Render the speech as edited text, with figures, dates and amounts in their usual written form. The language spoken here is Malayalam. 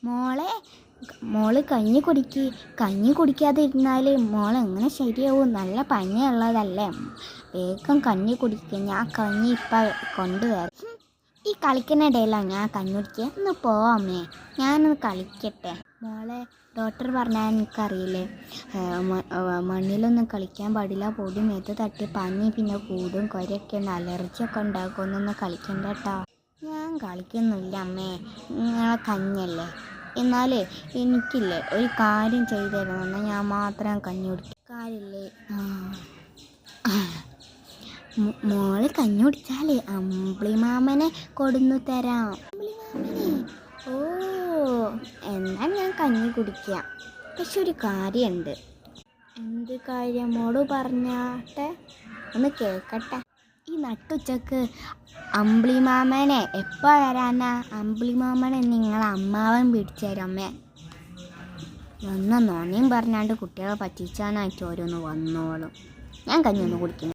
മോളെ മോള് കഞ്ഞി കുടിക്കാതിരുന്നാൽ മോളെങ്ങനെ ശരിയാവും? നല്ല പനിയുള്ളതല്ലേ, വേഗം കഞ്ഞി കുടിക്കുക. ഞാൻ കഞ്ഞി ഇപ്പം കൊണ്ടുവരാം. ഈ കളിക്കുന്നിടയിലാണ് ഞാൻ കഞ്ഞി കുടിക്കുക. ഒന്ന് പോവാമേ, ഞാനൊന്ന് കളിക്കട്ടെ. മോളെ, ഡോക്ടർ പറഞ്ഞാൽ എനിക്കറിയില്ലേ, മണ്ണിലൊന്നും കളിക്കാൻ പാടില്ല, പൊടി മേത്ത് തട്ടി പനി പിന്നെ കൂടും, കുരയൊക്കെ ഉണ്ട്, അലർജിയൊക്കെ ഉണ്ടാക്കും, ഒന്നൊന്നും കളിക്കണ്ട കേട്ടോ. ഞാൻ കളിക്കുന്നില്ല അമ്മേ, നിങ്ങളെ കഞ്ഞല്ലേ. എന്നാലേ എനിക്കില്ലേ ഒരു കാര്യം ചെയ്തു തരണം, ഞാൻ മാത്രം കഞ്ഞി കുടിക്കും. കാര്യമില്ലേ? മോള് കഞ്ഞി കുടിച്ചാലേ അമ്പിളിമാമനെ കൊടുന്നു തരാം. അമ്പിളിമാമനെ? ഓ, എന്നാൽ ഞാൻ കഞ്ഞി കുടിക്കാം. പക്ഷെ ഒരു കാര്യമുണ്ട്. എന്ത് കാര്യം? മോള് പറഞ്ഞാട്ടെ, ഒന്ന് കേൾക്കട്ടെ. ഈ നട്ടുച്ചക്ക് അമ്പിളിമാമനെ എപ്പോൾ വരാനാ? അമ്പിളിമാമനെ നിങ്ങളെ അമ്മാവൻ പിടിച്ചു തരും അമ്മേ. വന്ന നോണിയും പറഞ്ഞാണ്ട് കുട്ടികളെ പറ്റിച്ചാനായിട്ട് ഓരോന്ന് വന്നോളും. ഞാൻ കഞ്ഞി ഒന്ന് കുടിക്കുന്നു.